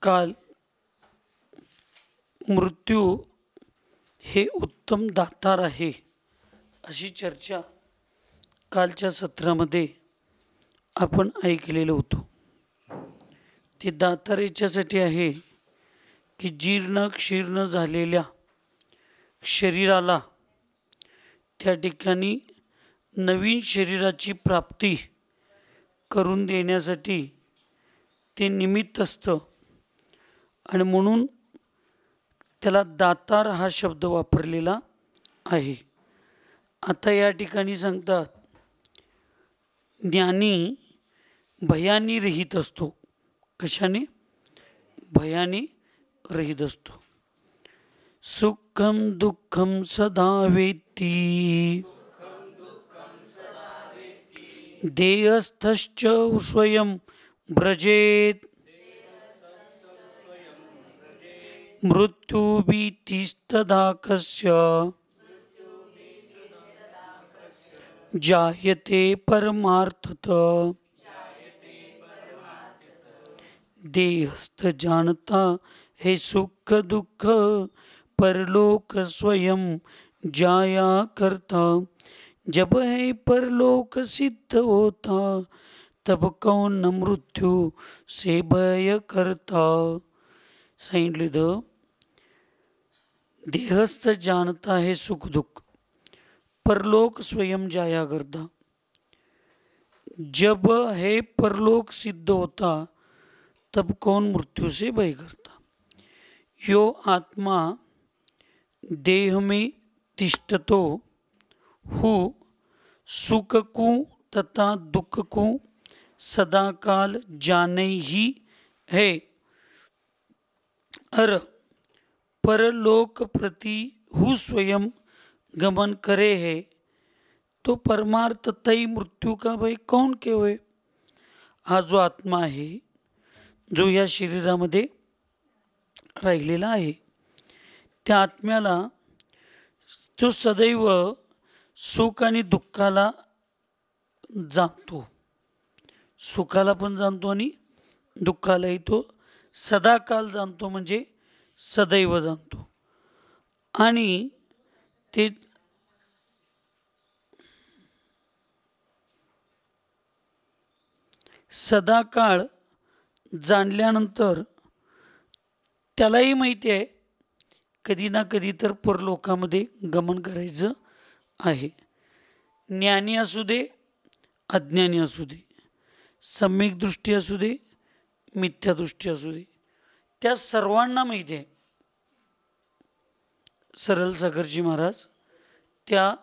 काल मृत्यू हे उत्तम दातार आहे अशी चर्चा कालच्या सत्रामध्ये आपण ऐकलेलं होतं. ते दातार याच्यासाठी आहे की जीर्ण क्षीर्ण झालेल्या शरीराला त्या ठिकाणी नवीन शरीराची प्राप्ती करून देण्यासाठी ते निमित्त असतं आणि म्हणून त्याला दातार हा शब्द वापरलेला आहे. आता या ठिकाणी सांगतात ज्ञानी भयानी रहित असतो. कशाने? भयाने रहित असतो. सुखम दुःखम सदा वेत्ती देयस्थश्च स्वयं व्रजेत मृत्यु भीतिस्तदा कस्य जायते परमार्थत. देहस्थ जानता है सुख दुख परलोक स्वयं जाया करता. जब है परलोक सिद्ध होता तब कौन न मृत्यू से भय करता. सांगितलं देहस्थ जानता है सुख दुख परलोक स्वयं जाया करता. जब है परलोक सिद्ध होता तब कौन मृत्यु से भय करता. यो आत्मा देह में तिष्ठतो हु सुख को तथा दुख को सदा काल जाने ही है और परलोक प्रति हु स्वयं गमन करे है तो परमार्थतः मृत्यू का भय कौन केवय. हा जो आत्मा आहे जो या शरीरामध्ये राहिलेला आहे त्या आत्म्याला तो सदैव सुख आणि दुःखाला जाणतो. सुखाला पण जाणतो आणि दुःखालाही तो सदा काल जाणतो म्हणजे सदैव जाणतो. आणि ते सदा काळ जाणल्यानंतर त्यालाही माहिती आहे कधी ना कधी तर परलोकामध्ये गमन करायचं आहे. ज्ञानी असू दे अज्ञानी असू दे सम्यक दृष्टी असू दे मिथ्यादृष्टी असू दे त्या सर्वांना माहिती आहे. सरल सागरजी महाराज त्या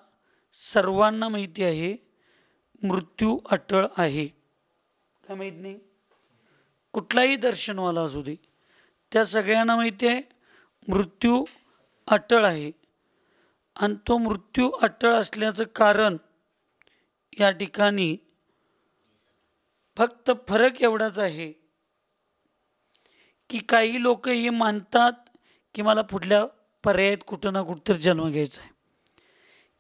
सर्वांना माहिती आहे मृत्यू अटळ आहे. काय माहीत नाही? कुठलाही दर्शनवाला असू दे त्या सगळ्यांना माहिती आहे मृत्यू अटळ आहे. आणि तो मृत्यू अटळ असल्याचं कारण या ठिकाणी फक्त फरक एवढाच आहे की काही लोक हे मानतात की मला पुढल्या पर्यायात कुठं ना कुठं तर जन्म घ्यायचा आहे.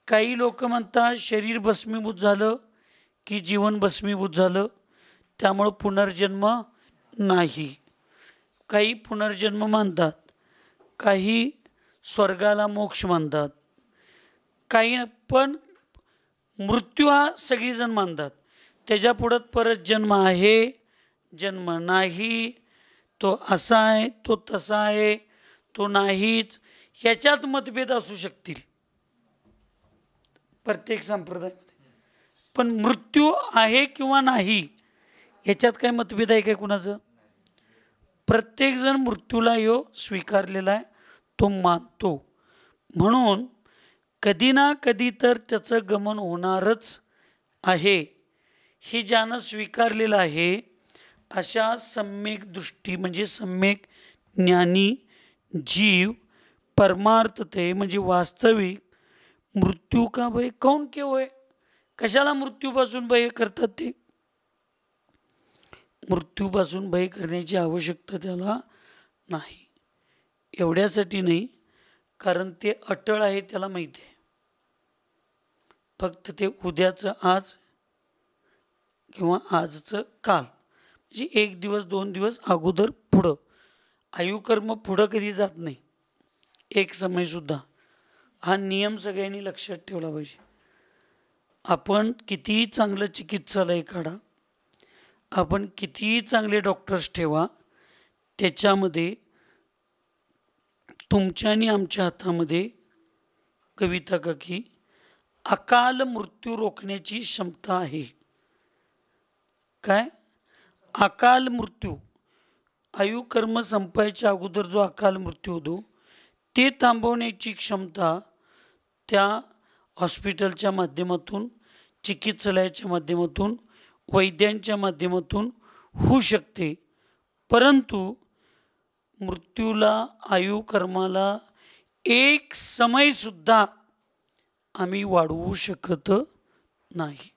काही लोक म्हणतात शरीर भस्मीभूत झालं की जीवन भस्मीभूत झालं त्यामुळं पुनर्जन्म नाही. काही पुनर्जन्म मानतात, काही स्वर्गाला मोक्ष मानतात, काही पण मृत्यू हा सगळीजण मानतात. त्याच्या पुढं परत जन्म आहे जन्म नाही, तो असा आहे तो तसा आहे तो नाहीच, ह्याच्यात मतभेद असू शकतील प्रत्येक संप्रदायामध्ये. पण मृत्यू आहे किंवा नाही ह्याच्यात काय मतभेद आहे काय कुणाचं? प्रत्येकजण मृत्यूला ह्यो स्वीकारलेला आहे, तो मानतो. म्हणून कधी ना कधी तर त्याचं गमन होणारच आहे हे ज्यानं स्वीकारलेलं आहे अशा सम्यक दृष्टी म्हणजे सम्यक ज्ञानी जीव परमार्थते म्हणजे वास्तविक मृत्यू का भय कौन केवय. कशाला मृत्यूपासून भय करतात? ते मृत्यूपासून भय करण्याची आवश्यकता त्याला नाही. एवढ्यासाठी नाही कारण ते अटळ आहे त्याला माहिती आहे. फक्त ते उद्याचं आज किंवा आजचं काल म्हणजे एक दिवस दोन दिवस अगोदर पुढं आयुकर्म पुढं कधी जात नाही एक समयसुद्धा. हा नियम सगळ्यांनी लक्षात ठेवला पाहिजे. आपण कितीही चांगलं चिकित्सालय काढा, आपण कितीही चांगले डॉक्टर्स ठेवा, त्याच्यामध्ये तुमच्या आणि आमच्या हातामध्ये कविता काकी अकाल मृत्यू रोखण्याची क्षमता आहे. काय? अकाल मृत्यू. आयुकर्म संपायच्या अगोदर जो अकाल मृत्यू होतो ते थांबवण्याची क्षमता त्या हॉस्पिटलच्या माध्यमातून, चिकित्सालयाच्या माध्यमातून, वैद्यांच्या माध्यमातून होऊ शकते. परंतु मृत्यूला, आयुकर्माला एक समयसुद्धा आम्ही वाढवू शकत नाही.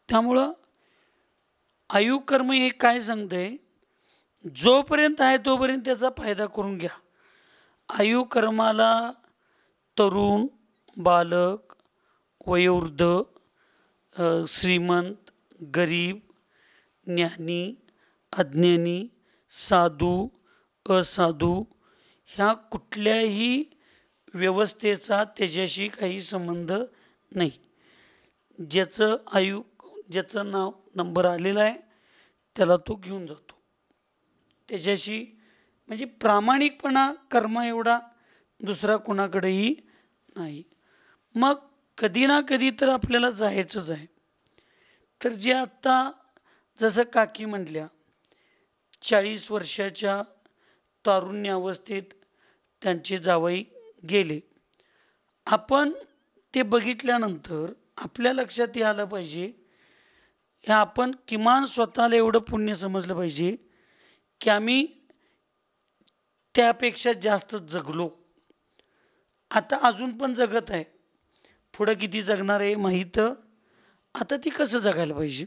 त्यामुळं आयुकर्म हे काय सांगतंय, जोपर्यंत आहे तोपर्यंत त्याचा फायदा करून घ्या. आयुकर्माला तरुण, बालक, वयोवृद्ध, श्रीमंत, गरीब, ज्ञानी, अज्ञानी, साधू, असाधू ह्या कुठल्याही व्यवस्थेचा त्याच्याशी काही संबंध नाही. ज्याचं नाव नंबर आलेला आहे त्याला तो घेऊन जातो. त्याच्याशी म्हणजे प्रामाणिकपणा कर्म एवढा दुसरा कोणाकडेही नाही. मग कधी ना कधी तर आपल्याला जायचंच आहे. तर जे आत्ता जसं काकी म्हटल्या 40 वर्षाच्या तारुण्यावस्थेत त्यांचे जावई गेले. आपण ते बघितल्यानंतर आपल्या लक्षात यायला पाहिजे, हे आपण किमान स्वतःला एवढं पुण्य समजलं पाहिजे की आम्ही त्यापेक्षा जास्त जगलो. आता अजून पण जगत आहे, पुढं किती जगणार आहे माहीत. आता ती कसं जगायला पाहिजे,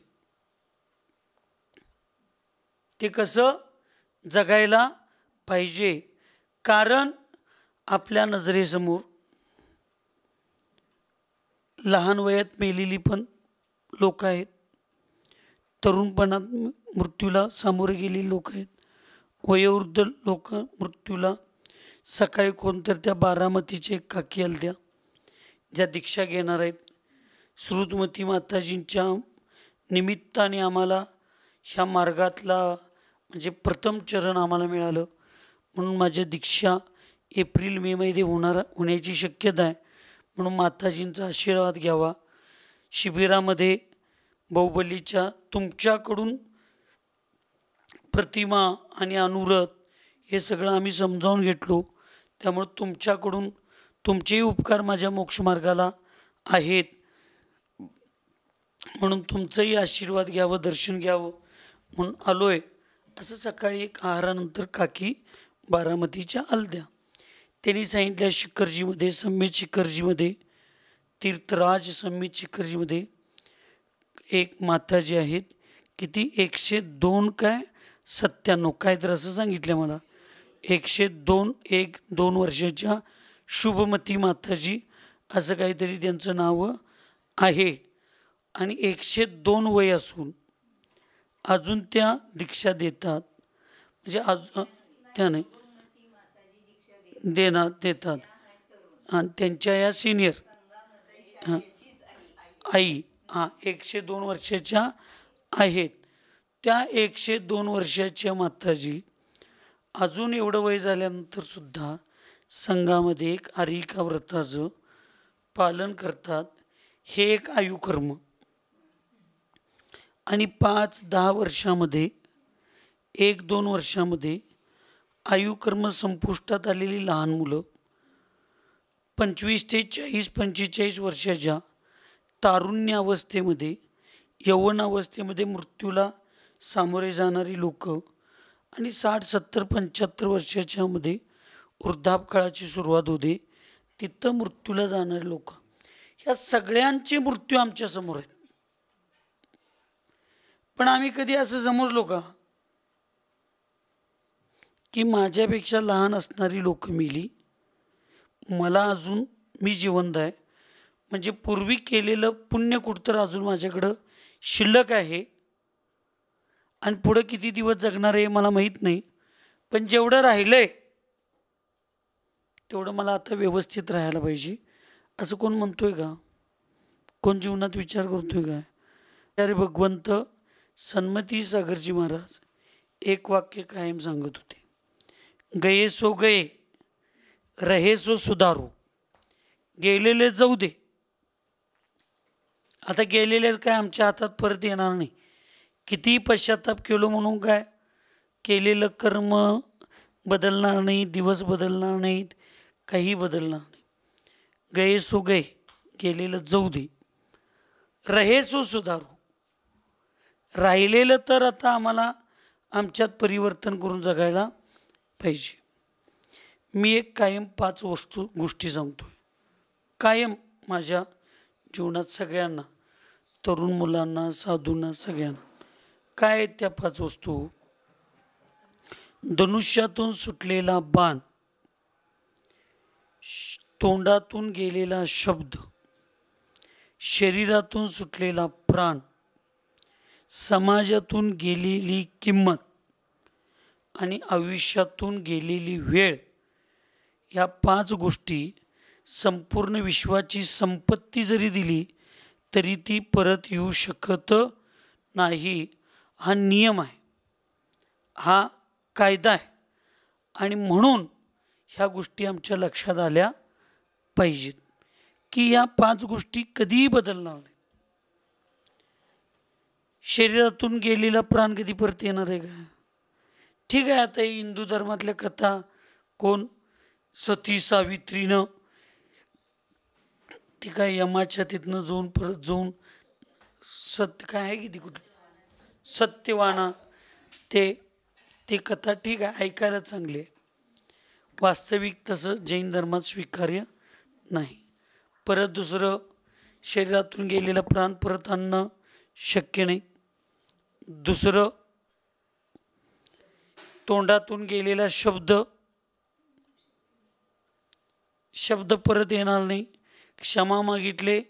ते कसं जगायला पाहिजे. कारण आपल्या नजरेसमोर लहान वयात मेलेली पण लोक आहेत, तरुणपणात मृत्यूला सामोरे गेलेली लोक आहेत, वयोवृद्ध लोक मृत्यूला. सकाळी कोणतर त्या बारामतीचे काकी आलत्या ज्या दीक्षा घेणार आहेत. श्रुतमती माताजींच्या निमित्ताने आम्हाला ह्या मार्गातला म्हणजे प्रथम चरण आम्हाला मिळालं. म्हणून माझ्या दीक्षा एप्रिल मे मध्ये होण्याची शक्यता आहे. म्हणून माताजींचा आशीर्वाद घ्यावा. शिबिरामध्ये बाहुबलीच्या तुमच्याकडून प्रतिमा आणि अनुरत हे सगळं आम्ही समजावून घेतलो. त्यामुळे तुमच्याकडून तुमचेही उपकार माझ्या मोक्षमार्गाला आहेत. म्हणून तुमचंही आशीर्वाद घ्यावं, दर्शन घ्यावं म्हणून आलोय. असं सकाळी एक आहारानंतर काकी बारामतीच्या आलत्या. त्यांनी सांगितल्या शिखरजीमध्ये, सम्यक शिखरजीमध्ये, तीर्थराज सम्यक शिखरजीमध्ये एक माताजी आहेत की ती 102 काय 97 काय तर असं सांगितलं मला, 102 वर्षाच्या शुभमती माताजी असं काहीतरी त्यांचं नाव आहे. आणि 102 वय असून अजून त्या दीक्षा देतात. म्हणजे त्याने देतात. आणि त्यांच्या या सिनियर आई 102 वर्षाच्या आहेत. त्या 102 वर्षाच्या माताजी अजून एवढं वय झाल्यानंतर सुद्धा संघामध्ये एक आरिका व्रताचं पालन करतात. हे एक आयुकर्म. आणि 5-10 वर्षामध्ये 1-2 वर्षामध्ये आयुकर्म संपुष्टात आलेली लहान मुलं 25 ते 40-45 वर्षाच्या तारुण्यावस्थेमध्ये, यौवनावस्थेमध्ये मृत्यूला सामोरे जाणारी लोक आणि 60-70-75 वर्षाच्या मध्ये वृद्धापकाळाची सुरुवात होते, तिथं मृत्यूला जाणारे लोक, ह्या सगळ्यांचे मृत्यू आमच्या समोर आहेत. पण आम्ही कधी असं समजलो का की माझ्यापेक्षा लहान असणारी लोक मेली, मला अजून मी जिवंत आहे, म्हणजे पूर्वी केलेलं पुण्य कुठतर अजून माझ्याकडं शिल्लक आहे आणि पुढं किती दिवस जगणार आहे मला माहीत नाही, पण जेवढं राहिलंय तेवढं मला आता व्यवस्थित राहायला पाहिजे, असं कोण म्हणतोय का? कोण जीवनात विचार करतोय का? अरे भगवंत सन्मती सागरजी महाराज एक वाक्य कायम सांगत होते, गये सो गये, रहे सो सुधारू. गेलेले जाऊ दे, आता गेलेले काय आमच्या हातात परत येणार नाही. किती पश्चाताप केलो म्हणून काय केलेलं कर्म बदलणार नाही, दिवस बदलणार नाहीत, काही बदलणार नाही. गये सो गये, गेलेलं जाऊ दे, रहे सो सुधारू. राहिलेलं तर आता आम्हाला आमच्यात परिवर्तन करून जगायला पाहिजे. मी एक कायम 5 गोष्टी सांगतोय, कायम माझ्या जीवनात सगळ्यांना, तरुण मुलांना, साधूंना, सगळ्यांना. काय आहेत त्या 5 वस्तू? धनुष्यातून सुटलेला बाण, तोंडातून गेलेला शब्द, शरीरातून सुटलेला प्राण, समाजातून गेलेली किंमत आणि आयुष्यातून गेलेली वेळ. या 5 गोष्टी संपूर्ण विश्वाची संपत्ती जरी दिली तरी ती परत येऊ शकत नाही. हा नियम आहे, हा कायदा आहे, आणि म्हणून ह्या गोष्टी आमच्या लक्षात आल्या पाहिजेत की या 5 गोष्टी कधीही बदलणार नाही. शरीरातून गेलेला प्राण कधी परत येणार आहे का? ठीक आहे, आता हिंदू धर्मातल्या कथा, कोण सती सावित्रीनं ती काय यमाच्या तिथनं जाऊन परत जाऊन सत्य काय आहे की ती कुठली सत्यवाना, ते कथा ठीक आहे, ऐकायला चांगली आहे. वास्तविक तसं जैन धर्मात स्वीकार्य नाही. परत दुसरं, शरीरातून गेलेला प्राण परत आणणं शक्य नाही. दुसरं, तोंडातून गेलेला शब्द परत येणार नाही. क्षमा मागितले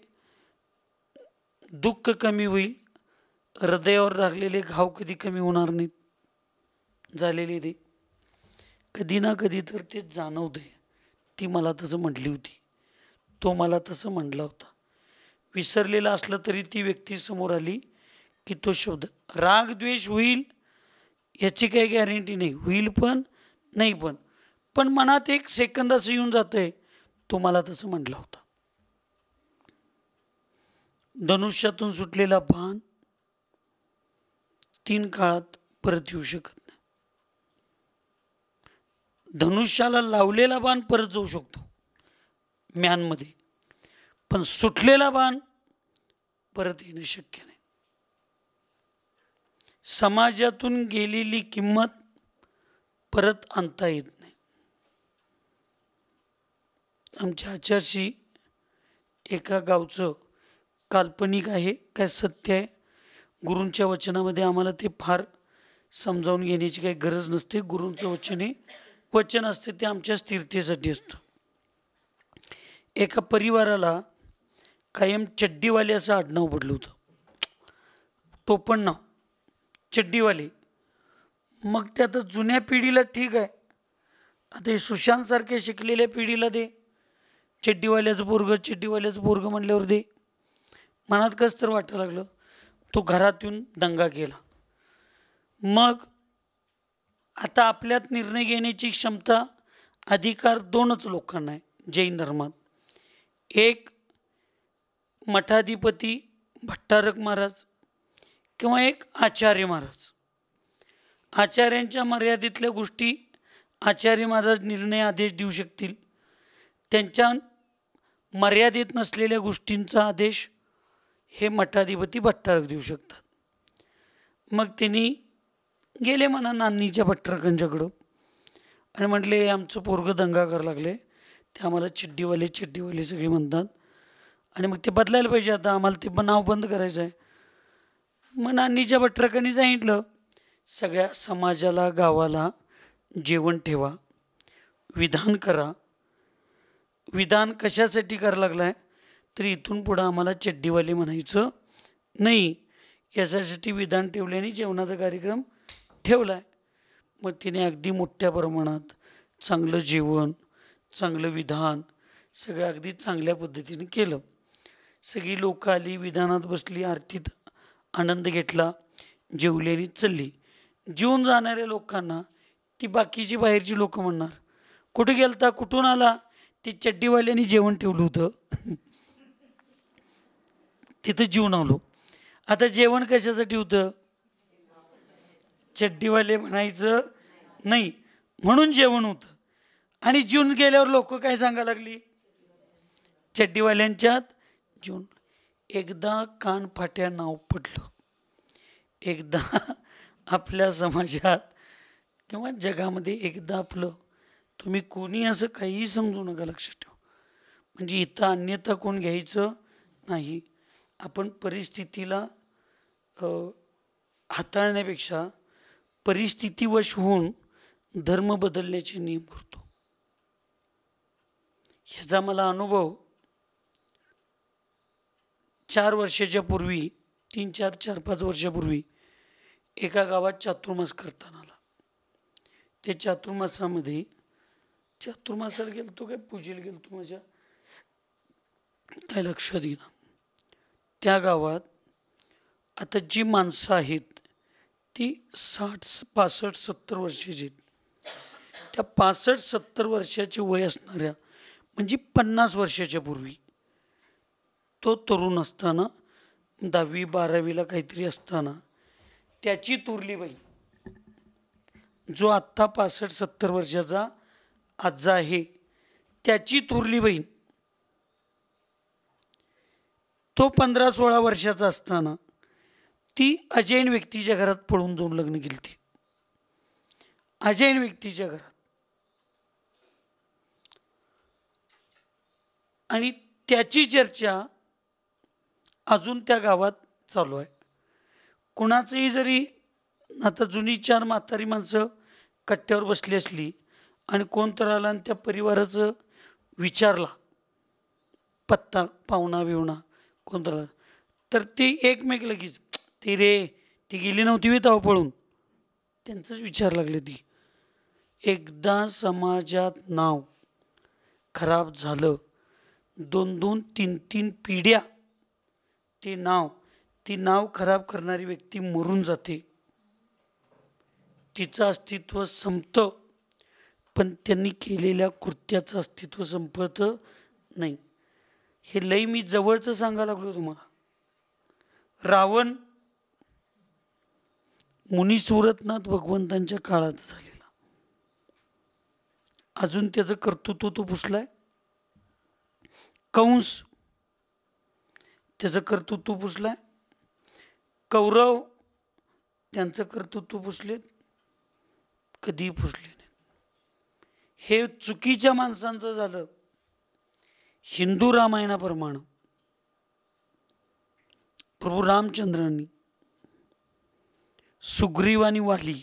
दुःख कमी होईल, हृदयावर लागलेले घाव कधी कमी होणार नाहीत. झालेले ते कधी ना कधी तर ते जाणवतंय. ती मला तसं म्हटली होती, तो मला तसं म्हटला होता. विसरलेला असलं तरी ती व्यक्ती समोर आली की तो शब्द, राग द्वेष होईल याची काही गॅरंटी नाही, होईल पण नाही, पण मनात एक सेकंद असं येऊन जातंय, तो मला तसं म्हटला होता. धनुष्यातून सुटलेला बाण 3 काळात परत येऊ शकत नाही. धनुष्याला लावलेला बाण परत जाऊ शकतो म्यानमध्ये, पण सुटलेला बाण परत येणं शक्य नाही. समाजातून गेलेली किंमत परत आणता येत नाही. आमच्या आचार्यशी एका गावचं काल्पनिक आहे काय सत्य आहे, गुरूंच्या वचनामध्ये आम्हाला ते फार समजावून घेण्याची काही गरज नसते. गुरूंचं वचन असते ते आमच्या स्थिरतेसाठी असतं. एका परिवाराला कायम चड्डीवाले असं आडनाव पडलं होतं, टोपण नाव चड्डीवाले. मग ते आता जुन्या पिढीला ठीक आहे, आता हे सुशांतसारख्या शिकलेल्या पिढीला दे चड्डीवाल्याचं पोरगं म्हणल्यावर दे. मनात कसं तर वाटायला लागलं. तो घरात येऊन दंगा केला. मग आता आपल्यात निर्णय घेण्याची क्षमता, अधिकार 2च लोकांना आहे जैन धर्मात. एक मठाधिपती भट्टारक महाराज किंवा एक आचार्य महाराज. आचार्यांच्या मर्यादेतल्या गोष्टी आचार्य महाराज निर्णय आदेश देऊ शकतील, त्यांच्या मर्यादेत नसलेल्या गोष्टींचा आदेश हे मठाधिपती भट्टारक देऊ शकतात. मग त्यांनी गेले म्हणा नानीच्या भट्टारकांच्याकडं आणि म्हटले, आमचं पोरगं दंगा करायला लागले, ते आम्हाला चिड्डीवाले सगळे म्हणतात आणि मग ते बदलायला पाहिजे, आता आम्हाला ते नाव बंद करायचं आहे. मग नानीच्या भट्टारकांनी सांगितलं, सगळ्या समाजाला गावाला जेवण ठेवा, विधान करा. विधान कशासाठी करायला लागलाय, तर इथून पुढं आम्हाला चड्डीवाले म्हणायचं नाही, याच्यासाठी विधान ठेवल्याने जेवणाचा कार्यक्रम ठेवला आहे. मग तिने अगदी मोठ्या प्रमाणात चांगलं जेवण, चांगलं विधान सगळं अगदी चांगल्या पद्धतीने केलं. सगळी लोक आली, विधानात बसली, आरतीत आनंद घेतला, जेवल्याने चालली. जेवून जाणाऱ्या लोकांना ती बाकीची बाहेरची लोक म्हणणार, कुठे गेलता, कुठून आला, ती चड्डीवाल्यांनी जेवण ठेवलं होतं तिथं जेवून आलो. आता जेवण कशासाठी होतं, चड्डीवाले म्हणायचं नाही म्हणून जेवण होतं. आणि जेवून गेल्यावर लोक काय सांगायला लागली, चड्डीवाल्यांच्यात जेवण. एकदा कानफाट्या नाव पडलं, एकदा आपल्या समाजात किंवा जगामध्ये एकदा आपलं, तुम्ही कोणी असं काहीही समजू नका, लक्षात ठेवा. म्हणजे इथं अन्यथा कोण घ्यायचं नाही. आपण परिस्थितीला हाताळण्यापेक्षा परिस्थितीवश होऊन धर्म बदलण्याचे नियम करतो. ह्याचा मला अनुभव 4 वर्षाच्या पूर्वी, 4-5 वर्षापूर्वी एका गावात चातुर्मास करताना आला. ते चातुर्मासामध्ये, चातुर्मासाला गेलतो काय पूजेला गेलतो माझ्या काय लक्षात येईना. त्या गावात आता जी माणसं आहेत ती 60-65-70 वर्षाची आहेत. त्या 65-70 वर्षाचे वय असणाऱ्या, म्हणजे 50 वर्षाच्या पूर्वी तो तरुण असताना 10वी-12वीला काहीतरी असताना त्याची थोरली बहीण, जो आत्ता 65-70 वर्षाचा आजा आहे, त्याची थोरली बहीण, तो 15-16 वर्षाचा असताना ती अजैन व्यक्तीच्या घरात पळून जाऊन लग्न केली. अजैन व्यक्तीच्या घरात. आणि त्याची चर्चा अजून त्या गावात चालू आहे. कुणाचंही जरी, आता जुनी 4 म्हातारी माणसं कट्ट्यावर बसली असली आणि कोणतर आला आणि त्या परिवाराचं विचारला पत्ता, पाहुणा बिवणा कोणतर, तर ते एकमेक लगेच, ती रे ती गेली नव्हती वे तेव्हा पळून, त्यांचंच विचार लागले. ती एकदा समाजात नाव खराब झालं, 2-2, 3-3 पिढ्या ती नाव खराब करणारी व्यक्ती मरून जाते, तिचं अस्तित्व संपतं, पण त्यांनी केलेल्या कृत्याचं अस्तित्व संपत नाही. हे लई मी जवळचं सांगायला लागलो तुम्हाला. रावण मुनी सुरतनाथ भगवंतांच्या काळात झालेला, अजून त्याचं कर्तृत्व तो पुसलाय. कंस त्याचं कर्तृत्व पुसलाय. कौरव त्यांचं कर्तृत्व पुसले, कधीही पुसले नाही. हे चुकीच्या माणसांचं झालं. हिंदू रामायणाप्रमाणे प्रभू रामचंद्रांनी सुग्रीव आणि वाली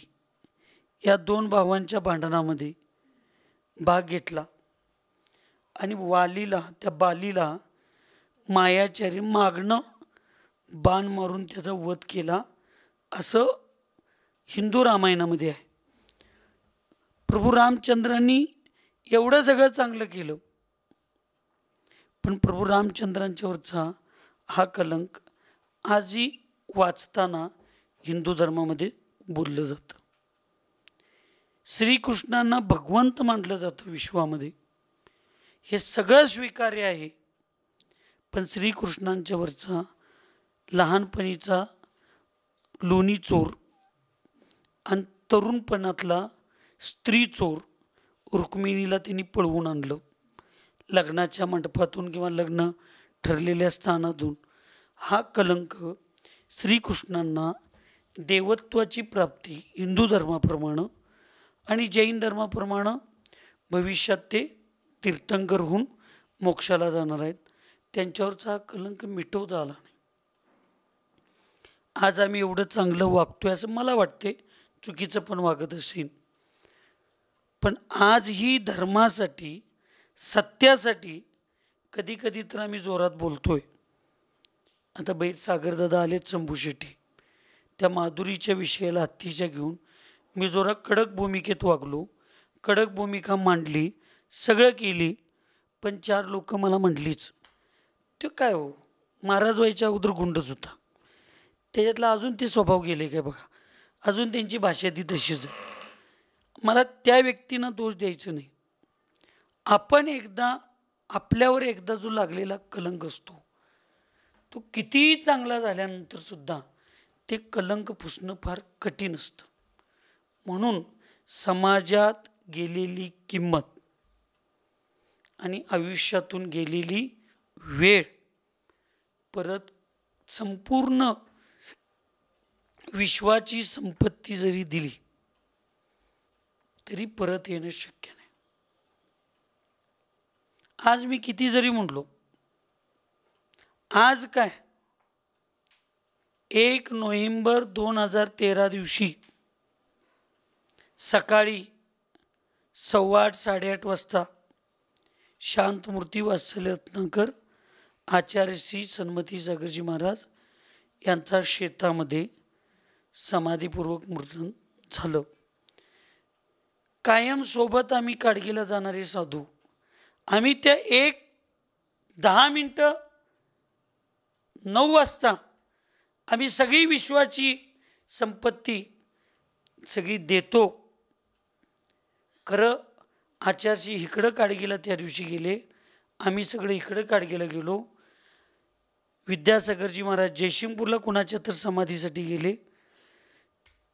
या 2 भावांच्या भांडणामध्ये भाग घेतला आणि वालीला, त्या बालीला मायाचारी मागणं बाण मारून त्याचा वध केला, असं हिंदू रामायणामध्ये आहे. प्रभू रामचंद्रांनी एवढं सगळं चांगलं केलं, पण प्रभू रामचंद्रांच्यावरचा हा कलंक आजही वाचताना हिंदू धर्मामध्ये बोललं जातं. श्रीकृष्णांना भगवंत मानलं जातं विश्वामध्ये, हे सगळं स्वीकार्य आहे. पण श्रीकृष्णांच्यावरचा लहानपणीचा लोणी चोर आणि तरुणपणातला स्त्री चोर रुक्मिणीला त्यांनी पळवून आणलं लग्नाच्या मंडपातून किंवा लग्न ठरलेल्या स्थानातून. हा कलंक श्रीकृष्णांना देवत्वाची प्राप्ती हिंदू धर्माप्रमाणे आणि जैन धर्माप्रमाणे भविष्यात ते तीर्थंकर होऊन मोक्षाला जाणार आहेत, त्यांच्यावरचा हा कलंक मिटवता आला नाही. आज आम्ही एवढं चांगलं वागतोय असं मला वाटते, चुकीचं पण वागत असेल. पण आजही धर्मासाठी, सत्यासाठी कधी कधी तर आम्ही जोरात बोलतोय. आता बैठ सागरदादा आलेत शंभूशेट्टी, त्या माधुरीच्या विषयाला हत्तीच्या घेऊन मी जोरा कडक भूमिकेत वागलो, कडक भूमिका मांडली, सगळं केली. पण 4 लोक मला म्हटलीच, ते काय हो महाराज व्हायच्या अगोदर गुंडच होता. त्याच्यातला अजून ते स्वभाव गेले काय बघा, अजून त्यांची भाषा ती तशीच आहे. मला त्या व्यक्तींना दोष द्यायचा नाही. आपण एकदा, आपल्यावर एकदा जो लागलेला कलंक असतो तो कितीही चांगला झाल्यानंतर सुद्धा ते कलंक पुसणं फार कठीण असतं. म्हणून समाजात गेलेली किंमत आणि आयुष्यातून गेलेली वेळ परत संपूर्ण विश्वाची संपत्ती जरी दिली तरी परत येणं शक्य नाही. आज मी किती जरी म्हटलो, आज काय 1 नोव्हेंबर 2013 दिवशी सकाळी 8:15 8:30 वाजता शांतमूर्ती वात्सल्य रत्नाकर आचार्य श्री सन्मती सागरजी महाराज यांचा शेतामध्ये समाधीपूर्वक मृत्यू झालं. कायम सोबत आम्ही काडगीला जाणारे साधू, आम्ही त्या 10 मिनटं 9 वाजता आम्ही सगळी विश्वाची संपत्ती सगळी देतो. खरं आचार्यजी इकडं काडगीला त्या दिवशी गेले, आम्ही सगळे इकडं काडगीला गेलो. विद्यासागरजी महाराज जयसिंगपूरला कुणाच्या तर समाधीसाठी गेले.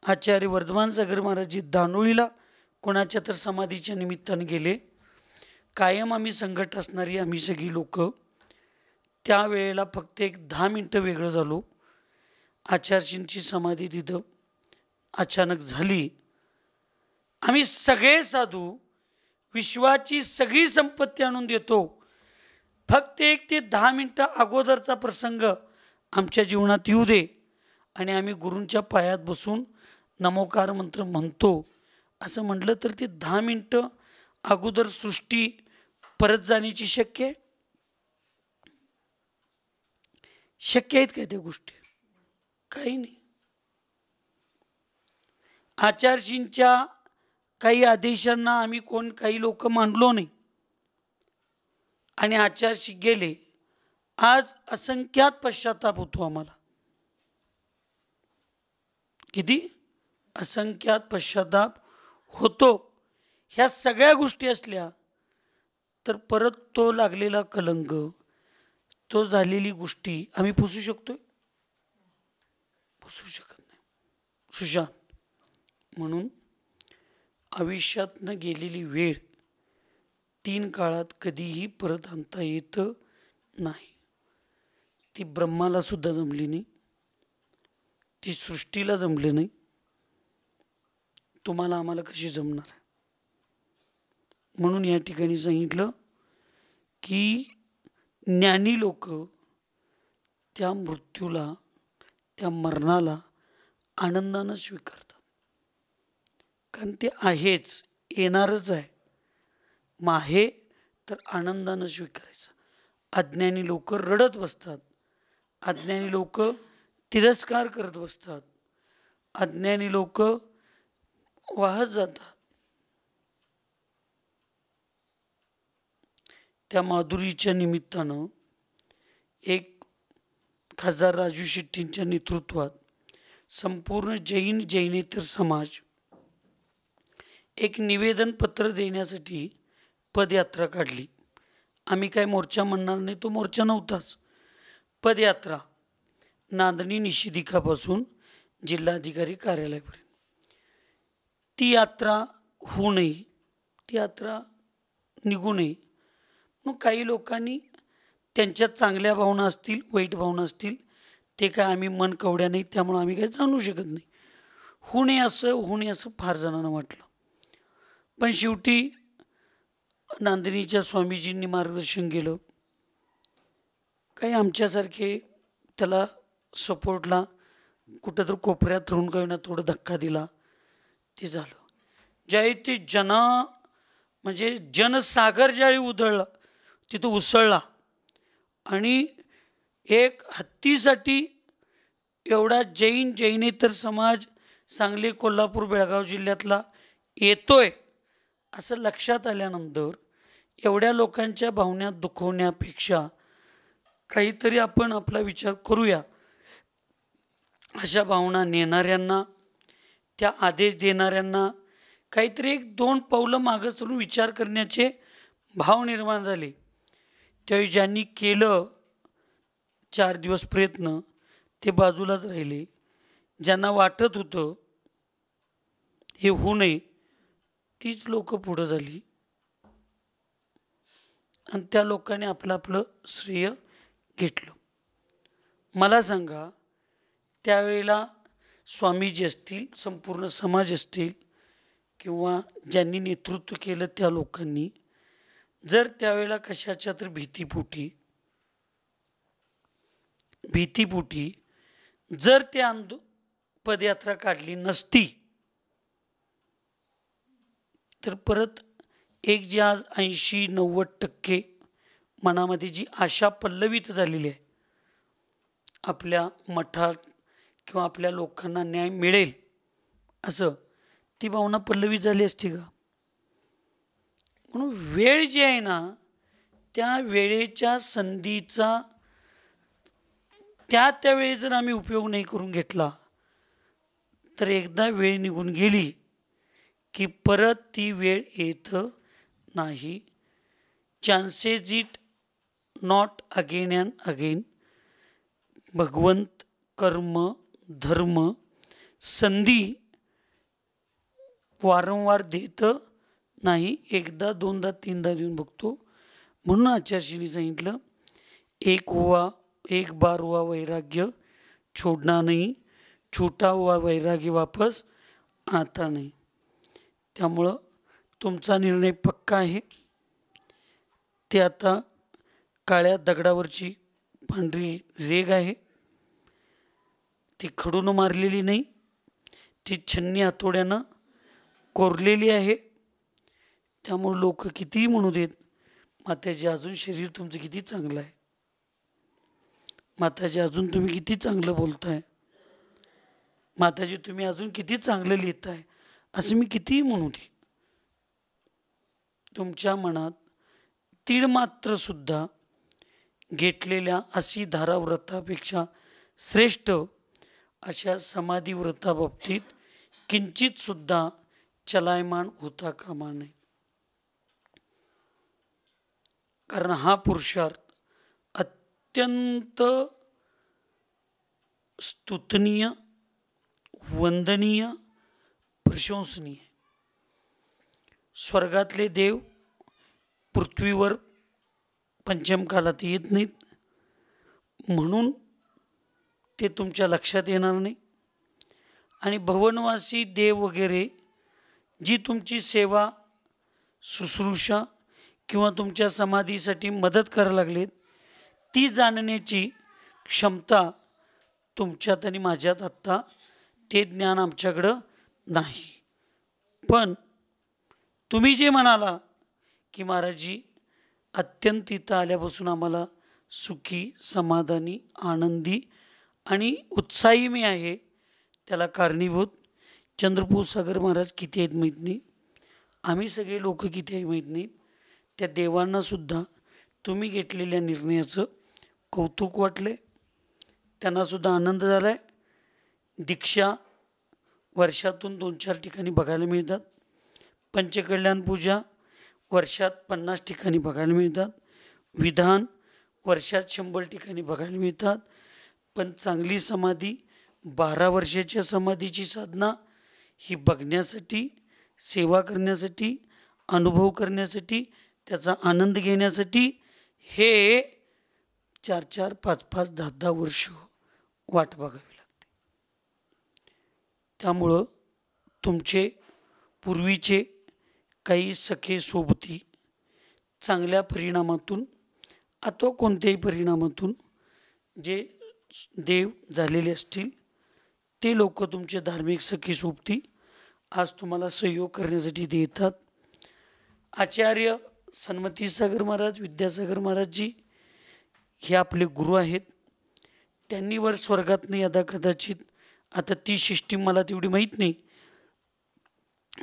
आचार्य वर्धमान सागर महाराजजी दानोळीला कोणाच्या तर समाधीच्या निमित्ताने गेले. कायम आम्ही संघट असणारी आम्ही सगळी लोक त्यावेळेला फक्त 10 मिनटं वेगळं झालो. आचार्यजींची समाधी तिथं अचानक झाली. आम्ही सगळे साधू विश्वाची सगळी संपत्ती आणून देतो, फक्त 1 ते 10 मिनटं अगोदरचा प्रसंग आमच्या जीवनात येऊ दे आणि आम्ही गुरूंच्या पायात बसून नमोकार मंत्र म्हणतो असं म्हटलं तर ते 10 मिनटं अगोदर सृष्टी परत जाण्याची शक्य आहे? शक्य आहेत काय त्या गोष्टी? काही नाही. आचार्यजींच्या काही आदेशांना आम्ही काही लोक मानलो नाही आणि आचार्यजी गेले. आज असंख्यात पश्चाताप होतो आम्हाला. किती असंख्यात पश्चाताप होतो. ह्या सगळ्या गोष्टी असल्या तर परत तो लागलेला कलंक, तो झालेली गोष्टी आम्ही पुसू शकतोय? पुसू शकत नाही. सुशांत, म्हणून आयुष्यातनं गेलेली वेळ 3 काळात कधीही परत आणता येत नाही. ती ब्रह्माला सुद्धा जमली नाही, ती सृष्टीला जमली नाही, तुम्हाला आम्हाला कशी जमणार आहे? म्हणून या ठिकाणी सांगितलं की ज्ञानी लोक त्या मृत्यूला, त्या मरणाला आनंदानं स्वीकारतात. कारण ते आहेच, येणारच आहे. मग आहे तर आनंदानं स्वीकारायचं. अज्ञानी लोक रडत बसतात, अज्ञानी लोक तिरस्कार करत बसतात, अज्ञानी लोक वाहत जातात. त्या माधुरीच्या निमित्तानं खासदार राजू शेट्टींच्या नेतृत्वात संपूर्ण जैनेतर समाज एक निवेदन पत्र देण्यासाठी पदयात्रा काढली. आम्ही काय मोर्चा म्हणणार नाही, तो मोर्चा नव्हताच. पदयात्रा नांदणी निषेधिकापासून जिल्हाधिकारी कार्यालयापर्यंत. ती यात्रा होऊ नये, ती यात्रा निघू नये. मग काही लोकांनी त्यांच्यात चांगल्या भावना असतील, वाईट भावना असतील, ते काय आम्ही मन कवड्या नाही, त्यामुळे आम्ही काही जाणू शकत नाही. होऊ नये असं फार जणांना वाटलं. पण शेवटी नांदिनीच्या स्वामीजींनी मार्गदर्शन केलं. काही आमच्यासारखे त्याला सपोर्टला कुठं तर कोपऱ्यात राहून काही ना थोडं धक्का दिला, ते झालं. ज्या ते जना म्हणजे जनसागर ज्यावेळी उधळला तिथं उसळला आणि एक हत्तीसाठी एवढा जैनेतर समाज सांगली, कोल्हापूर, बेळगाव जिल्ह्यातला येतोय असं लक्षात आल्यानंतर एवढ्या लोकांच्या भावना दुखवण्यापेक्षा काहीतरी आपण आपला विचार करूया. अशा भावना नेणाऱ्यांना, त्या आदेश देणाऱ्यांना काहीतरी 1-2 पावलं मागं सरून विचार करण्याचे भाव निर्माण झाले. त्यावेळी ज्यांनी केलं 4 दिवस प्रयत्न ते बाजूलाच राहिले. ज्यांना वाटत होतं हे होऊ नये तीच लोक पुढं झाली आणि त्या लोकांनी आपलं आपलं श्रेय घेतलं. मला सांगा, त्यावेळेला स्वामीजी असतील, संपूर्ण समाज असतील किंवा ज्यांनी नेतृत्व केलं त्या लोकांनी जर त्यावेळेला कशाच्या तर भीतीपोटी जर ते पदयात्रा काढली नसती तर परत एक जी आज 80-90% मनामध्ये जी आशा पल्लवित झालेली आहे आपल्या मठात किंवा आपल्या लोकांना न्याय मिळेल असं, ती भावना पल्लवित झाली असती का? म्हणून वेळ जी आहे ना, त्या वेळेच्या संधीचा त्यावेळी जर आम्ही उपयोग नाही करून घेतला तर एकदा वेळ निघून गेली की परत ती वेळ येत नाही. Chances it not again and again. भगवंत, कर्म, धर्म संधी वारंवार देत नाही, एकदा 2दा 3दा देऊन बघतो. म्हणून आचार्यजींनी सांगितलं, एक बार हुआ वैराग्य छोड़ना नहीं, छूटा हुआ वैराग्य वापस आता नहीं. त्यामुळं तुमचा निर्णय पक्का आहे. ते आता काळ्या दगडावरची पांढरी रेघ आहे, ती खडून मारलेली नाही, ती छन्नी हातोड्यानं कोरलेली आहे. त्यामुळे लोक कितीही म्हणू देत, माताजी अजून शरीर तुमचं किती चांगलं आहे, माताजी अजून तुम्ही किती चांगलं बोलताय, माताजी तुम्ही अजून किती चांगलं लिहिताय, असं मी कितीही म्हणू दे, तुमच्या मनात तीळ मात्र सुद्धा घेतलेल्या 80 धारा व्रतापेक्षा श्रेष्ठ अशा समाधी व्रताबाबतीत किंचित सुद्धा चलायमान होता कामा नये. कारण हा पुरुषार्थ अत्यंत स्तुतनीय, वंदनीय, प्रशंसनीय. स्वर्गातले देव पृथ्वीवर पंचमकालात येत नाहीत म्हणून ते तुमच्या लक्षात येणार नाही. आणि भवनवासी देव वगैरे जी तुमची सेवा, शुश्रूषा किंवा तुमच्या समाधीसाठी मदत करायला लागलेत, ती जाणण्याची क्षमता तुमच्यात आणि माझ्यात आत्ता ते ज्ञान आमच्याकडं नाही. पण तुम्ही जे म्हणाला की महाराजजी अत्यंत इथं आल्यापासून आम्हाला सुखी, समाधानी, आनंदी आणि उत्साही मी आहे, त्याला कारणीभूत चंद्रपूर सागर महाराज किती आहेत माहीत नाही, आम्ही सगळे लोक किती आहे माहीत नाही, त्या देवांनासुद्धा तुम्ही घेतलेल्या निर्णयाचं कौतुक वाटले, त्यांनासुद्धा आनंद झाला आहे. दीक्षा वर्षातून 2-4 ठिकाणी बघायला मिळतात, पंचकल्याण पूजा वर्षात 50 ठिकाणी बघायला मिळतात, विधान वर्षात 100 ठिकाणी बघायला मिळतात. पण चांगली समाधी, 12 वर्षाच्या समाधीची साधना ही बघण्यासाठी, सेवा करण्यासाठी, अनुभव करण्यासाठी, त्याचा आनंद घेण्यासाठी हे 4-4, 5-5, 10-10 वर्ष वाट बघावी लागते. त्यामुळं तुमचे पूर्वीचे काही सखे सोबती चांगल्या परिणामातून अथवा कोणत्याही परिणामातून जे देव झालेले असतील ते लोक तुमचे धार्मिक सखी सोबती आज तुम्हाला सहयोग करण्यासाठी देतात. आचार्य सन्मती सागर महाराज, विद्यासागर महाराजजी हे आपले गुरु आहेत. त्यांनी वर स्वर्गात नाही आता कदाचित, आता ती सिस्टीम मला तेवढी माहीत नाही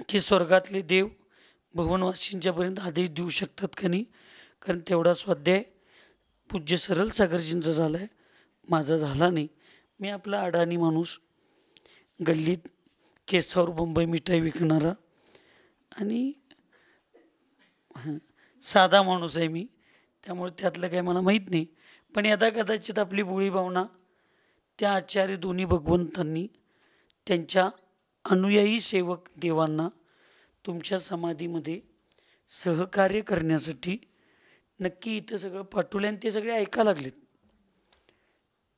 की स्वर्गातले देव भुवनवासींच्यापर्यंत आदेश देऊ शकतात का नाही, कारण तेवढा स्वाध्याय पूज्य सरल सागरजींचा झाला आहे, माझा झाला नाही. मी आपला अडाणी माणूस, गल्लीत केसावर बंबई मिठाई विकणारा आणि साधा माणूस आहे मी, त्यामुळे त्यातलं काही मला माहीत नाही. पण यदा कदाचित आपली बोळी भावना त्या आचार्य दोन्ही भगवंतांनी त्यांच्या अनुयायी सेवक देवांना तुमच्या समाधीमध्ये सहकार्य करण्यासाठी नक्की इथं सगळं पाठवलं आणि ते सगळे ऐका लागलेत.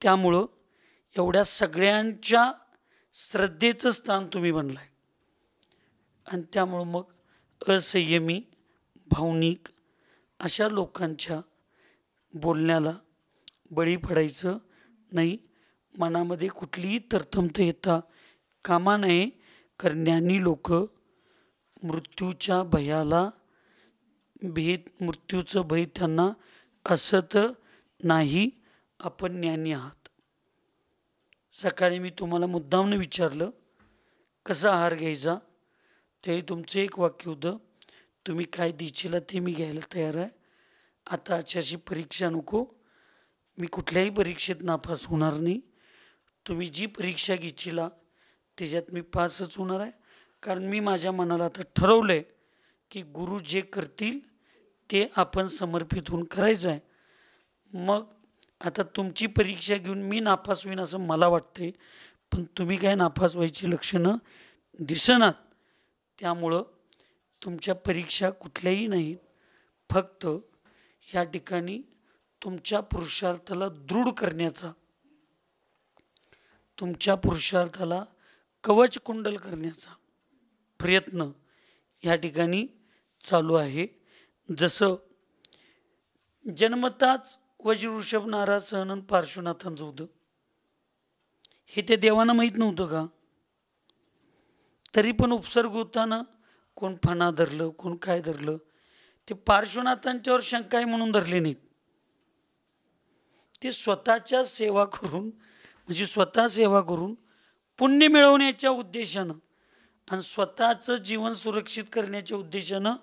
त्यामुळं एवढ्या सगळ्यांच्या श्रद्धेचं स्थान तुम्ही बनलाय आणि त्यामुळं मग असंयमी भावनिक अशा लोकांच्या बोलण्याला बळी पडायचं नाही. मनामध्ये कुठलीही तरतमत येता कामा नये, कारण ज्ञानी लोक मृत्यूच्या भयाला मृत्यूचं भय त्यांना असत नाही. आपण ज्ञानी आहात. सकाळी मी तुम्हाला मुद्दामनं विचारलं कसा आहार घ्यायचा, ते तुमचं एक वाक्य होतं, तुम्ही काय दिचिला ते मी घ्यायला तयार आहे. आता आजची परीक्षा नको, मी कुठल्याही परीक्षेत नापास होणार नाही. तुम्ही जी परीक्षा घेचिला त्याच्यात मी पासच होणार आहे, कारण मी माझ्या मनाला आता ठरवलं आहे की गुरु जे करतील ते आपण समर्पित होऊन करायचं आहे. मग आता तुमची परीक्षा घेऊन मी नापास होईन असं मला वाटते, पण तुम्ही काय नापास व्हायची लक्षणं दिसनात. त्यामुळं तुमच्या परीक्षा कुठल्याही नाहीत, फक्त या ठिकाणी तुमच्या पुरुषार्थाला दृढ करण्याचा, तुमच्या पुरुषार्थाला कवच कुंडल करण्याचा प्रयत्न या ठिकाणी चालू आहे. जसं जन्मताच वज्रऋषभ नाराज सहनन पार्श्वनाथांचं होतं, हे त्या देवांना माहीत नव्हतं का? तरी पण उपसर्ग होताना कोण फणा धरलं, कोण काय धरलं, ते पार्श्वनाथांच्यावर शंका आहे म्हणून धरले नाहीत. ते स्वतःच्या सेवा करून, म्हणजे स्वतः सेवा करून पुण्य मिळवण्याच्या उद्देशानं आणि स्वतःचं जीवन सुरक्षित करण्याच्या उद्देशानं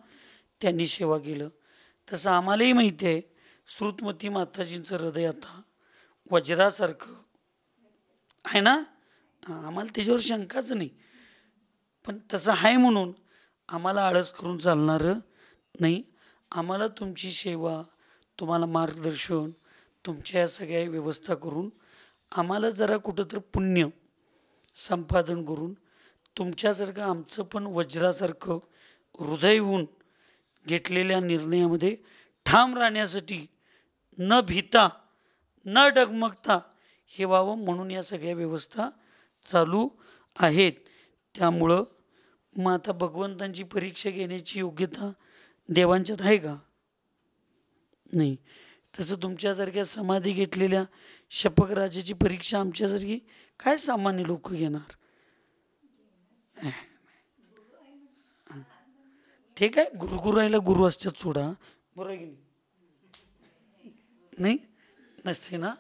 त्यांनी सेवा केलं. तसं आम्हालाही माहिती आहे, श्रुतमती माताजींचं हृदय आता वज्रासारखं आहे ना, आम्हाला त्याच्यावर शंकाच नाही. पण तसं आहे म्हणून आम्हाला आळस करून चालणारं नाही. आम्हाला तुमची सेवा, तुम्हाला मार्गदर्शन, तुमच्या या सगळ्या व्यवस्था करून आम्हाला जरा कुठंतरी पुण्य संपादन करून तुमच्यासारखं आमचं पण वज्रासारखं हृदय होऊन घेतलेल्या निर्णयामध्ये ठाम राहण्यासाठी न भीता न डगमगता हे व्हावं म्हणून या सगळ्या व्यवस्था चालू आहेत. त्यामुळं मग आता भगवंतांची परीक्षा घेण्याची योग्यता देवांच्यात आहे का? नाही. तसं तुमच्यासारख्या समाधी घेतलेल्या शपक राजाची परीक्षा आमच्यासारखी काय सामान्य लोक घेणार? ते काय गुरुगुरायला गुरु असतात सोडा, बरोबर की नाही? नसते ना.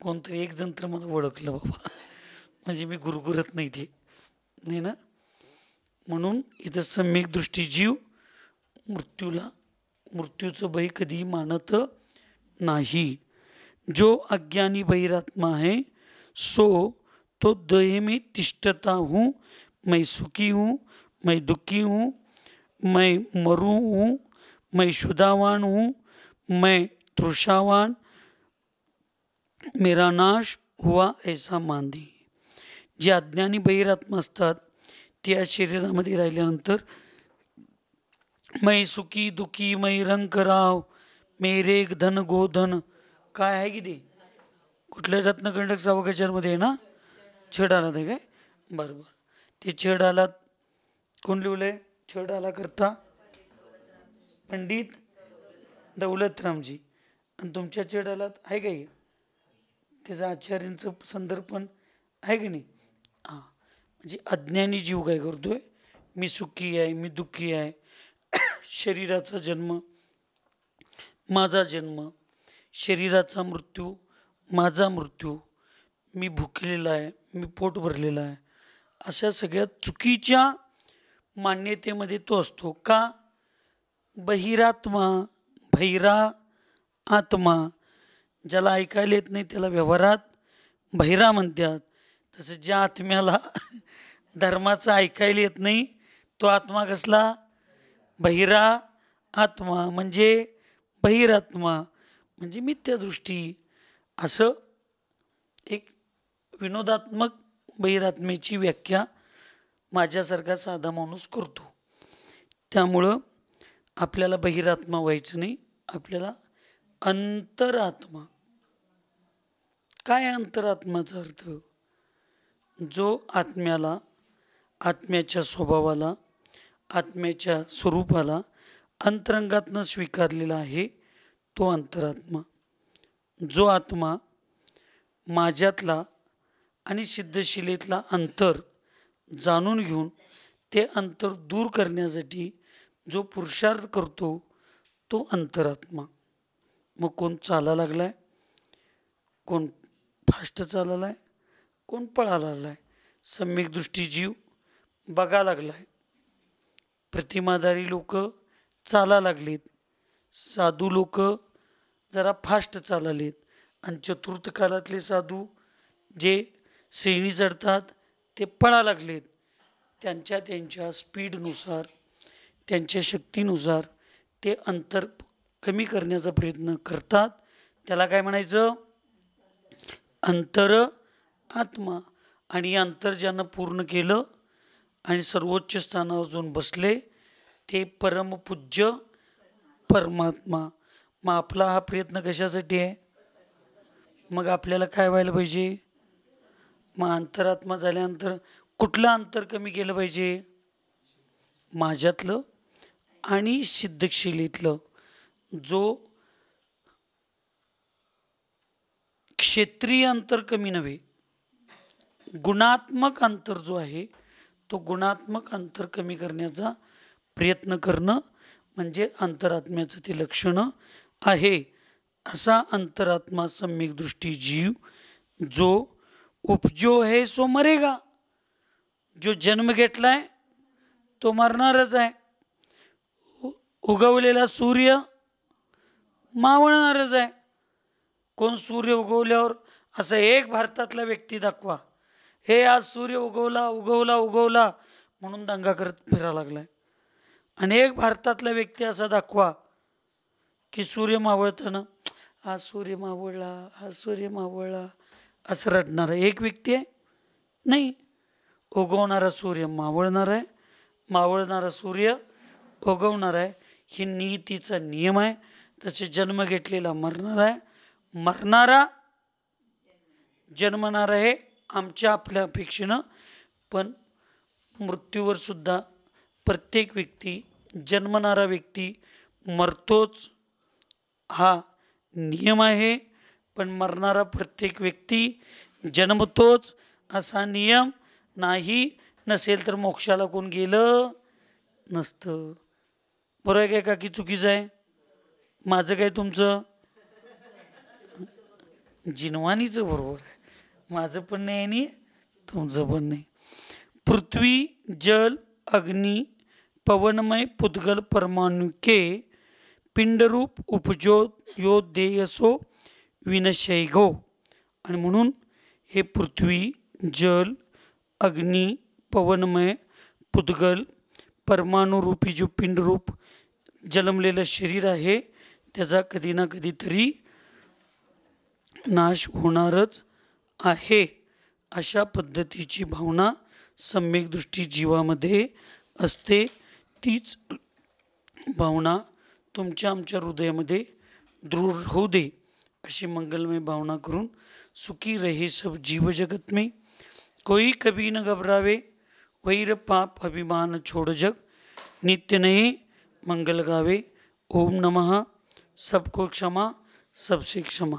कोणतरी एक जण तर मला ओळखलं बाबा, म्हणजे मी गुरुगुरत नाही ते नाही ना. म्हणून इथं सम्यक दृष्टी जीव मृत्यूचं भय कधी मानत नाही. जो अज्ञानी बहिरात्मा है सो तो दये में तिष्ठता हूँ, मैं सुखी हूँ, मैं दुखी हूँ, मैं मरू हूँ, मैं शुदावान हूँ, मैं तृषावान, मेरा नाश हुआ ऐसा मान दे. जे अज्ञानी बहिरात्मा असतात ते या शरीरामध्ये राहिल्यानंतर मै सुखी दुखी, मै रंकराव, मेरे धन गोधन, काय आहे की ते कुठल्या रत्नकंडक सावकाशामध्ये आहे ना, छड आला ते काय बरोबर. ते छड आलात कोण लिवलंय? छड आला करता पंडित दौलतरामजी. आणि तुमच्या छड आलात आहे काही त्याचा आचार्यांचं संदर्भ पण आहे की नाही? हां, म्हणजे अज्ञानी जीव काय करतोय, मी सुखी आहे, मी दुःखी आहे, शरीराचा जन्म, माझा जन्म, शरीराचा मृत्यू, माझा मृत्यू, मी भुकलेला आहे, मी पोट भरलेला आहे, अशा सगळ्या चुकीच्या मान्यतेमध्ये तो असतो. का? बहिरात्मा, बहिरा आत्मा, ज्याला ऐकायला येत नाही त्याला व्यवहारात बहिरा म्हणतात. तसं ज्या आत्म्याला धर्माचं ऐकायला येत नाही तो आत्मा कसला? बहिरा आत्मा, म्हणजे बहिरात्मा म्हणजे मिथ्यादृष्टी. असं एक विनोदात्मक बहिरात्मेची व्याख्या माझ्यासारखा साधा माणूस करतो. त्यामुळं आपल्याला बहिरात्मा व्हायचं नाही, आपल्याला अंतरात्मा. काय अंतरात्माचा अर्थ? जो आत्म्याला, आत्म्याच्या स्वभावाला, आत्म्याच्या स्वरूपाला अंतरंगातनं स्वीकारलेला आहे तो अंतरात्मा. जो आत्मा माझ्यातला आणि सिद्धशिलेतला अंतर जाणून घेऊन ते अंतर दूर करण्यासाठी जो पुरुषार्थ करतो तो अंतरात्मा. मग कोण चाला लागलाय, कोण फास्ट चाललाय, कोण पळा लागलाय, सम्यक दृष्टी जीव बघा लागलाय. प्रतिमाधारी लोक चाला लागलेत, साधू लोक जरा फास्ट चाललेत, आणि चतुर्थ कालातले साधू जे श्रेणी चढतात ते पळा लागलेत. त्यांच्या त्यांच्या स्पीडनुसार, त्यांच्या शक्तीनुसार ते अंतर कमी करण्याचा प्रयत्न करतात. त्याला काय म्हणायचं? अंतर आत्मा. आणि अंतर ज्यानं पूर्ण केलं आणि सर्वोच्च स्थानावर जाऊन बसले ते परमपूज्य परमात्मा. मग आपला हा प्रयत्न कशासाठी आहे? मग आपल्याला काय व्हायला पाहिजे? मग अंतरात्मा झाल्यानंतर कुठलं अंतर कमी केलं पाहिजे? माझ्यातलं आणि सिद्धशिलेतलं. जो क्षेत्रीय अंतर कमी नव्हे, गुणात्मक अंतर जो आहे तो गुणात्मक अंतर कमी करण्याचा प्रयत्न करणं म्हणजे अंतरात्म्याचं ते लक्षण आहे. असा अंतरात्मा सम्यक दृष्टी जीव जो उपजो है सो मरेगा. जो जन्म घेतलाय तो मरणारच आहे. उगवलेला सूर्य मावळणारच आहे. कोण सूर्य उगवल्यावर असं एक भारतातला व्यक्ती दाखवा, हे आज सूर्य उगवला उगवला उगवला म्हणून दंगा करत फिरायला लागलाय. आणि एक भारतातला व्यक्ती असा दाखवा की सूर्य मावळताना आज सूर्य मावळला, आज सूर्य मावळला असं रडणारा एक व्यक्ती आहे? नाही. उगवणारा सूर्य मावळणार आहे, मावळणारा सूर्य उगवणार आहे. ही नियतीचा नियम आहे. तसे जन्म घेतलेला मरणार आहे, मरणारा जन्मणार आहे आमच्या आपल्या अपेक्षेनं. पण मृत्यूवर सुद्धा प्रत्येक व्यक्ती, जन्मणारा व्यक्ती मरतोच हा नियम आहे. पण मरणारा प्रत्येक व्यक्ती जन्मतोच असा नियम नाही. नसेल तर मोक्षाला कोण गेलं नसतं. बरोबर आहे का की चुकीचं आहे? माझं काय तुमचं? जिनवानीचं बरोबर आहे. माझं पण नाही आणि तुमचं पण नाही. पृथ्वी जल अग्नि पवनमय पुद्गल परमाणु के पिंडरूप उपजो यो देयसो विनशय गो. आणि म्हणून हे पृथ्वी जल अग्नि पवनमय पुद्गल परमाणुरूपी जो पिंडरूप जन्मलेलं शरीर आहे त्याचा कधी ना कधीतरी नाश होणारच आहे. अशा पद्धतीची भावना सम्यक दृष्टी जीवामध्ये असते. तीच भावना तुमच्या आमच्या हृदयामध्ये दृढ होऊ दे अशी मंगलमय भावना करून सुखी रहे सब जीव जगत में, कोई कभी न घबरावे, वैर पाप अभिमान छोड़ जग, नित्य नए मंगल गावे. ओम नमः. सबको क्षमा, सबसे क्षमा.